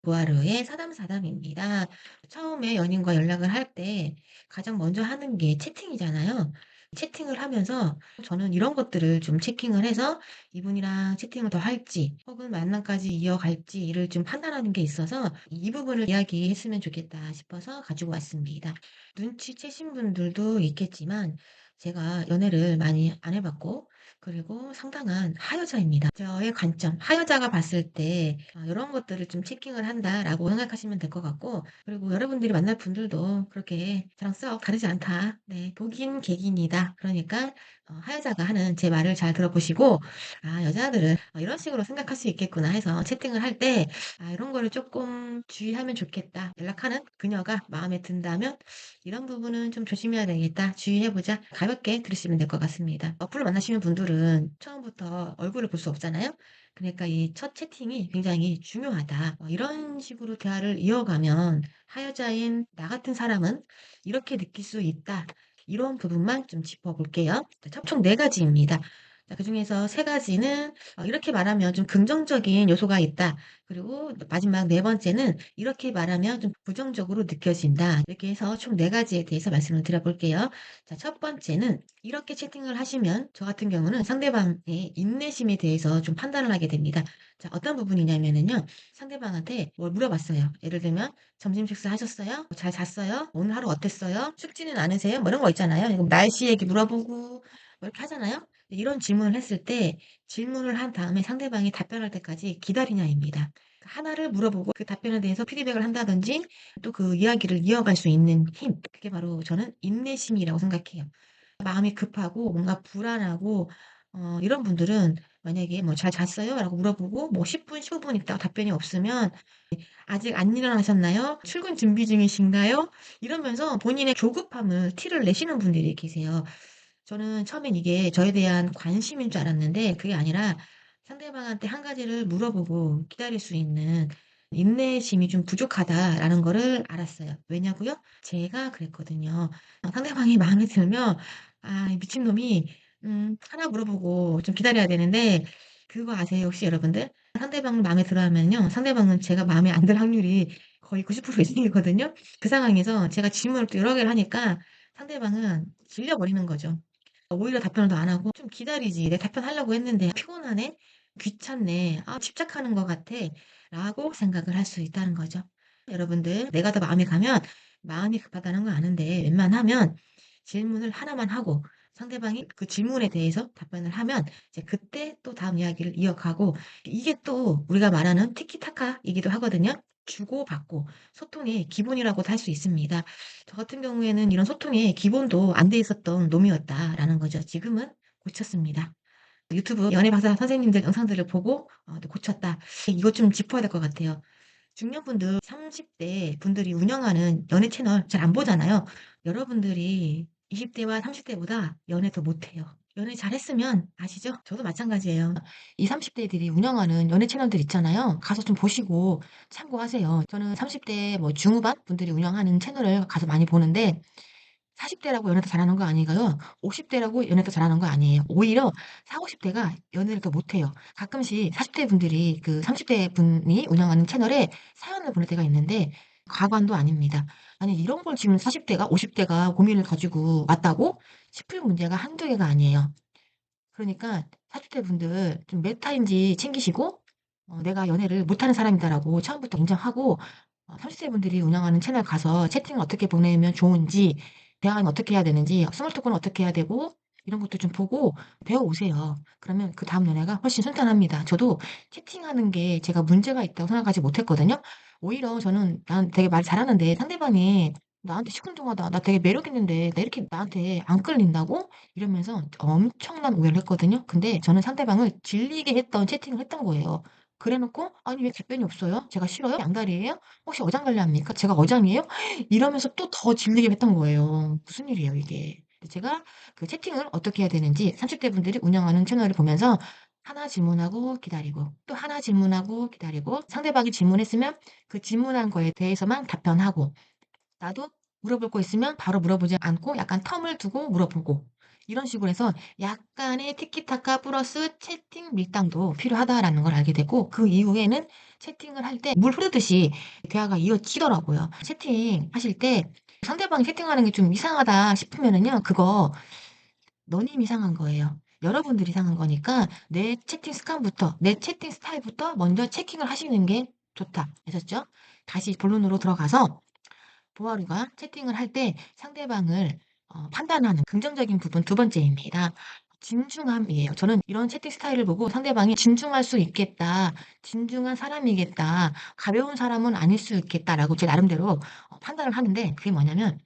부하루의 사담사담입니다. 처음에 연인과 연락을 할 때 가장 먼저 하는 게 채팅이잖아요. 채팅을 하면서 저는 이런 것들을 좀 체킹을 해서 이분이랑 채팅을 더 할지 혹은 만남까지 이어갈지를 좀 판단하는 게 있어서 이 부분을 이야기했으면 좋겠다 싶어서 가지고 왔습니다. 눈치채신 분들도 있겠지만 제가 연애를 많이 안 해봤고 그리고 상당한 하여자입니다. 저의 관점, 하여자가 봤을 때 이런 것들을 좀 체킹을 한다라고 생각하시면 될 것 같고, 그리고 여러분들이 만날 분들도 그렇게 저랑 썩 다르지 않다. 네, 복인 객이니다. 그러니까 하여자가 하는 제 말을 잘 들어보시고, 아, 여자들은 이런 식으로 생각할 수 있겠구나 해서 채팅을 할 때, 아, 이런 거를 조금 주의하면 좋겠다. 연락하는 그녀가 마음에 든다면 이런 부분은 좀 조심해야 되겠다. 주의해보자. 가볍게 들으시면 될 것 같습니다. 어플로 만나시는 분들은 처음부터 얼굴을 볼 수 없잖아요. 그러니까 이 첫 채팅이 굉장히 중요하다. 이런 식으로 대화를 이어가면 하여자인 나 같은 사람은 이렇게 느낄 수 있다. 이런 부분만 좀 짚어볼게요. 총 네 가지입니다. 그중에서 세 가지는 이렇게 말하면 좀 긍정적인 요소가 있다. 그리고 마지막 네 번째는 이렇게 말하면 좀 부정적으로 느껴진다. 이렇게 해서 총 네 가지에 대해서 말씀을 드려볼게요. 자, 첫 번째는 이렇게 채팅을 하시면 저 같은 경우는 상대방의 인내심에 대해서 좀 판단을 하게 됩니다. 자, 어떤 부분이냐면은요. 상대방한테 뭘 물어봤어요. 예를 들면 점심 식사하셨어요? 잘 잤어요? 오늘 하루 어땠어요? 춥지는 않으세요? 뭐 이런 거 있잖아요. 이거 날씨 얘기 물어보고 뭐 이렇게 하잖아요. 이런 질문을 했을 때 질문을 한 다음에 상대방이 답변할 때까지 기다리냐입니다. 하나를 물어보고 그 답변에 대해서 피드백을 한다든지 또 그 이야기를 이어갈 수 있는 힘. 그게 바로 저는 인내심이라고 생각해요. 마음이 급하고 뭔가 불안하고 이런 분들은 만약에 뭐 "잘 잤어요?" 라고 물어보고 뭐 10 분, 15분 있다가 답변이 없으면 "아직 안 일어나셨나요? 출근 준비 중이신가요?" 이러면서 본인의 조급함을 티를 내시는 분들이 계세요. 저는 처음엔 이게 저에 대한 관심인 줄 알았는데 그게 아니라 상대방한테 한 가지를 물어보고 기다릴 수 있는 인내심이 좀 부족하다라는 거를 알았어요. 왜냐고요? 제가 그랬거든요. 상대방이 마음에 들면 아 이 미친놈이 하나 물어보고 좀 기다려야 되는데 그거 아세요 혹시 여러분들? 상대방 마음에 들어하면요. 상대방은 제가 마음에 안 들 확률이 거의 90% 이상이거든요. 그 상황에서 제가 질문을 또 여러 개를 하니까 상대방은 질려 버리는 거죠. 오히려 답변을 더 안 하고 '좀 기다리지. 내가 답변하려고 했는데 피곤하네. 귀찮네. 아 집착하는 것 같아.'라고 생각을 할 수 있다는 거죠. 여러분들 내가 더 마음에 가면 마음이 급하다는 걸 아는데 웬만하면 질문을 하나만 하고 상대방이 그 질문에 대해서 답변을 하면 이제 그때 또 다음 이야기를 이어가고 이게 또 우리가 말하는 티키타카이기도 하거든요. 주고받고 소통의 기본이라고도 할 수 있습니다. 저 같은 경우에는 이런 소통의 기본도 안 돼 있었던 놈이었다라는 거죠. 지금은 고쳤습니다. 유튜브 연애 박사 선생님들 영상들을 보고 또 고쳤다. 이것 좀 짚어야 될 것 같아요. 중년분들 30대 분들이 운영하는 연애 채널 잘 안 보잖아요. 여러분들이 20 대와 30 대보다 연애 더 못해요. 연애 잘했으면 아시죠? 저도 마찬가지예요. 이 30 대들이 운영하는 연애 채널들 있잖아요. 가서 좀 보시고 참고하세요. 저는 30대 뭐 중후반 분들이 운영하는 채널을 가서 많이 보는데 40 대라고 연애 더 잘하는 거 아니고요. 50 대라고 연애 더 잘하는 거 아니에요. 오히려 40-50 대가 연애를 더 못해요. 가끔씩 40대 분들이 그 30대 분이 운영하는 채널에 사연을 보낼 때가 있는데 과관도 아닙니다. 아니 이런 걸 지금 40 대가 50 대가 고민을 가지고 왔다고 싶을 문제가 한두 개가 아니에요. 그러니까 40대 분들 좀 몇 타인지 챙기시고 '내가 연애를 못하는 사람이다.'라고 처음부터 인정하고 30대 분들이 운영하는 채널 가서 채팅을 어떻게 보내면 좋은지 대화는 어떻게 해야 되는지 스몰 토크는 어떻게 해야 되고 이런 것도 좀 보고 배워오세요. 그러면 그다음 연애가 훨씬 순탄합니다. 저도 채팅하는 게 제가 문제가 있다고 생각하지 못했거든요. 오히려 저는 '난 되게 말 잘하는데 상대방이 나한테 시큰둥하다. 나 되게 매력 있는데 나 이렇게 나한테 안 끌린다고?' 이러면서 엄청난 오해를 했거든요. 근데 저는 상대방을 질리게 했던 채팅을 했던 거예요. 그래 놓고 "아니 왜 답변이 없어요? 제가 싫어요? 양다리예요? 혹시 어장관리합니까? 제가 어장이에요?" 이러면서 또 더 질리게 했던 거예요. 무슨 일이에요 이게. 제가 그 채팅을 어떻게 해야 되는지 30대 분들이 운영하는 채널을 보면서 하나 질문하고 기다리고 또 하나 질문하고 기다리고 상대방이 질문했으면 그 질문한 거에 대해서만 답변하고 나도 물어볼 거 있으면 바로 물어보지 않고 약간 텀을 두고 물어보고 이런 식으로 해서 약간의 티키타카 플러스 채팅 밀당도 필요하다라는 걸 알게 되고 그 이후에는 채팅을 할 때 물 흐르듯이 대화가 이어지더라고요. 채팅하실 때 상대방이 채팅하는 게 좀 이상하다 싶으면은요. 그거 너님 이상한 거예요. 여러분들이 이상한 거니까 내 채팅 습관부터 내 채팅 스타일부터 먼저 체킹을 하시는 게 좋다. 아셨죠? 다시 본론으로 들어가서 보아루가 채팅을 할 때 상대방을 판단하는 긍정적인 부분 두 번째입니다. 진중함이에요. 저는 이런 채팅 스타일을 보고 상대방이 진중할 수 있겠다. 진중한 사람이겠다. 가벼운 사람은 아닐 수 있겠다라고 제 나름대로 판단을 하는데 그게 뭐냐면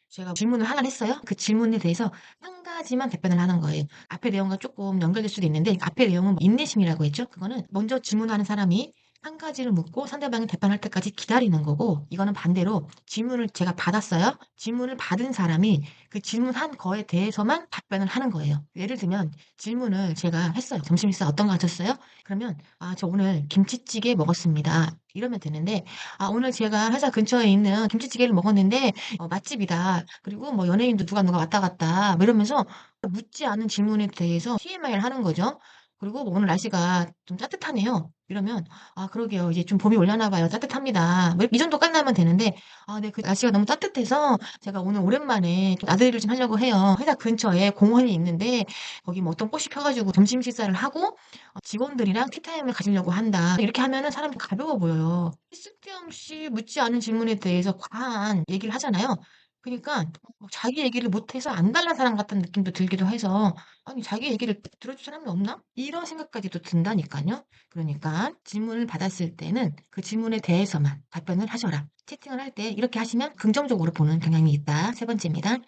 제가 질문을 하나를 했어요. 그 질문에 대해서 한 가지만 답변을 하는 거예요. 앞의 내용과 조금 연결될 수도 있는데 앞의 내용은 인내심이라고 했죠. 그거는 먼저 질문하는 사람이 한 가지를 묻고 상대방이 답변할 때까지 기다리는 거고 이거는 반대로 질문을 제가 받았어요. 질문을 받은 사람이 그 질문한 거에 대해서만 답변을 하는 거예요. 예를 들면 질문을 제가 했어요. 점심 식사 어떤 거 하셨어요? 그러면 저 오늘 김치찌개 먹었습니다. 이러면 되는데 오늘 제가 회사 근처에 있는 김치찌개를 먹었는데 맛집이다. 그리고 뭐 연예인도 누가 왔다 갔다. 뭐 이러면서 묻지 않은 질문에 대해서 TMI를 하는 거죠. 그리고 뭐 오늘 날씨가 좀 따뜻하네요. 이러면 그러게요. 이제 좀 봄이 올려나 봐요. 따뜻합니다. 뭐 이 정도 끝나면 되는데 네, 그 날씨가 너무 따뜻해서 제가 오늘 오랜만에 좀 나들이를 좀 하려고 해요. 회사 근처에 공원이 있는데 거기 뭐 어떤 꽃이 펴가지고 점심 식사를 하고 직원들이랑 티타임을 가지려고 한다. 이렇게 하면은 사람이 가벼워 보여요. 쓸데없이 묻지 않은 질문에 대해서 과한 얘기를 하잖아요. 그러니까 자기 얘기를 못해서 안달난 사람 같은 느낌도 들기도 해서 아니 자기 얘기를 들어줄 사람이 없나? 이런 생각까지도 든다니까요. 그러니까 질문을 받았을 때는 그 질문에 대해서만 답변을 하셔라. 채팅을 할 때 이렇게 하시면 긍정적으로 보는 경향이 있다. 세 번째입니다.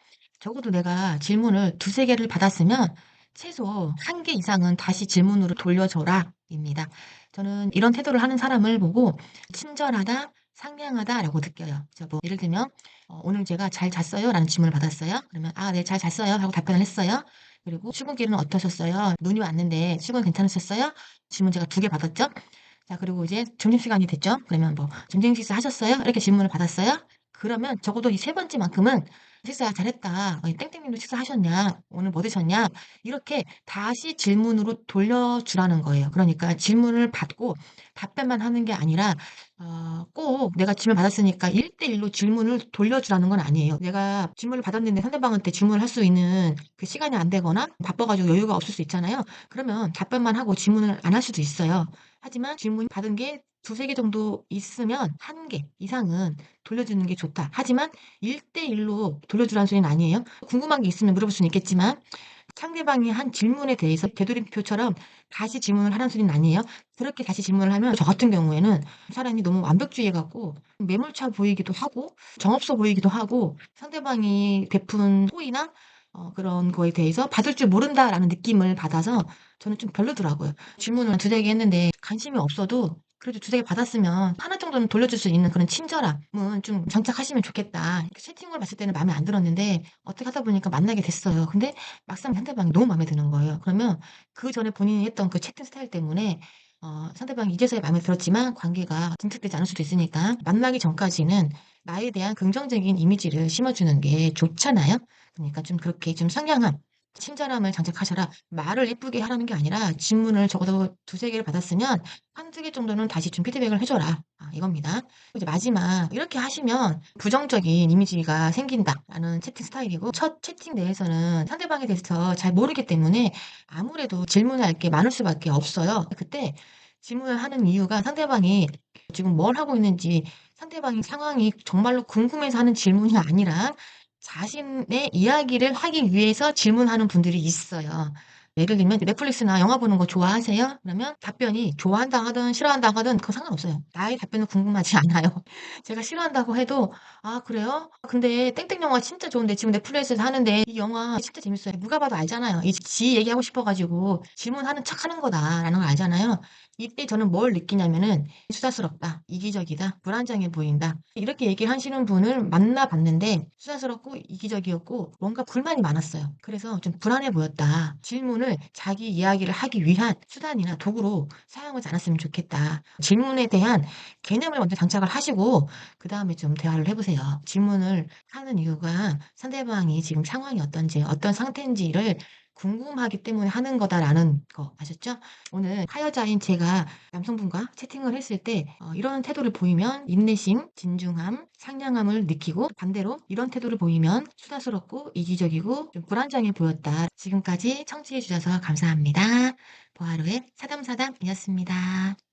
적어도 내가 질문을 두세 개를 받았으면 최소 한 개 이상은 다시 질문으로 돌려줘라 입니다. 저는 이런 태도를 하는 사람을 보고 친절하다, 상냥하다라고 느껴요. 그래서 뭐 예를 들면 오늘 제가 잘 잤어요? 라는 질문을 받았어요. 그러면 네, 잘 잤어요. 하고 답변을 했어요. 그리고 출근길은 어떠셨어요? 눈이 왔는데 출근 괜찮으셨어요? 질문 제가 두 개 받았죠? 자, 그리고 이제 점심시간이 됐죠? 그러면 뭐 점심 식사 하셨어요? 이렇게 질문을 받았어요. 그러면 적어도 이 세 번째만큼은 식사 잘했다. 땡땡님도 식사하셨냐? 오늘 뭐 드셨냐? 이렇게 다시 질문으로 돌려주라는 거예요. 그러니까 질문을 받고 답변만 하는 게 아니라 꼭 내가 질문 받았으니까 1대1로 질문을 돌려주라는 건 아니에요. 내가 질문을 받았는데 상대방한테 질문을 할 수 있는 그 시간이 안 되거나 바빠가지고 여유가 없을 수 있잖아요. 그러면 답변만 하고 질문을 안 할 수도 있어요. 하지만 질문 받은 게 두세 개 정도 있으면 한 개 이상은 돌려주는 게 좋다. 하지만 1대1로 돌려주라는 소리는 아니에요. 궁금한 게 있으면 물어볼 수는 있겠지만 상대방이 한 질문에 대해서 되돌이표처럼 다시 질문을 하라는 소리는 아니에요. 그렇게 다시 질문을 하면 저 같은 경우에는 사람이 너무 완벽주의해 갖고 매몰차 보이기도 하고 정없어 보이기도 하고 상대방이 베푼 호의나 그런 거에 대해서 받을 줄 모른다라는 느낌을 받아서 저는 좀 별로더라고요. 질문을 두세 개 했는데 관심이 없어도 그래도 두세 개 받았으면 하나 정도는 돌려줄 수 있는 그런 친절함은 좀 장착하시면 좋겠다. 채팅을 봤을 때는 마음에 안 들었는데 어떻게 하다 보니까 만나게 됐어요. 근데 막상 상대방이 너무 마음에 드는 거예요. 그러면 그 전에 본인이 했던 그 채팅 스타일 때문에 상대방이 이제서야 마음에 들었지만 관계가 진척되지 않을 수도 있으니까 만나기 전까지는 나에 대한 긍정적인 이미지를 심어주는 게 좋잖아요. 그러니까 좀 그렇게 좀 상냥함, 친절함을 장착하셔라. 말을 예쁘게 하라는 게 아니라 질문을 적어도 두세 개를 받았으면 한두 개 정도는 다시 좀 피드백을 해줘라. 이겁니다. 이제 마지막 이렇게 하시면 부정적인 이미지가 생긴다라는 채팅 스타일이고 첫 채팅 내에서는 상대방에 대해서 잘 모르기 때문에 아무래도 질문할 게 많을 수밖에 없어요. 그때 질문을 하는 이유가 상대방이 지금 뭘 하고 있는지 상대방의 상황이 정말로 궁금해서 하는 질문이 아니라 자신의 이야기를 하기 위해서 질문하는 분들이 있어요. 예를 들면 넷플릭스나 영화 보는 거 좋아하세요? 그러면 답변이 좋아한다 하든 싫어한다 하든 그건 상관없어요. 나의 답변은 궁금하지 않아요. 제가 싫어한다고 해도 그래요? 근데 땡땡 영화 진짜 좋은데 지금 넷플릭스에서 하는데 이 영화 진짜 재밌어요. 누가 봐도 알잖아요. 이 지 얘기하고 싶어가지고 질문하는 척 하는 거다라는 걸 알잖아요. 이때 저는 뭘 느끼냐면은 수다스럽다, 이기적이다, 불안정해 보인다. 이렇게 얘기를 하시는 분을 만나봤는데 수다스럽고 이기적이었고 뭔가 불만이 많았어요. 그래서 좀 불안해 보였다. 질문을 질문을 자기 이야기를 하기 위한 수단이나 도구로 사용하지 않았으면 좋겠다. 질문에 대한 개념을 먼저 장착을 하시고 그다음에 좀 대화를 해 보세요. 질문을 하는 이유가 상대방이 지금 상황이 어떤지 어떤 상태인지를 궁금하기 때문에 하는 거다라는 거 아셨죠? 오늘 하여자인 제가 남성분과 채팅을 했을 때 이런 태도를 보이면 인내심, 진중함, 상냥함을 느끼고 반대로 이런 태도를 보이면 수다스럽고 이기적이고 좀 불안장해 보였다. 지금까지 청취해 주셔서 감사합니다. 보아로의 사담사담이었습니다.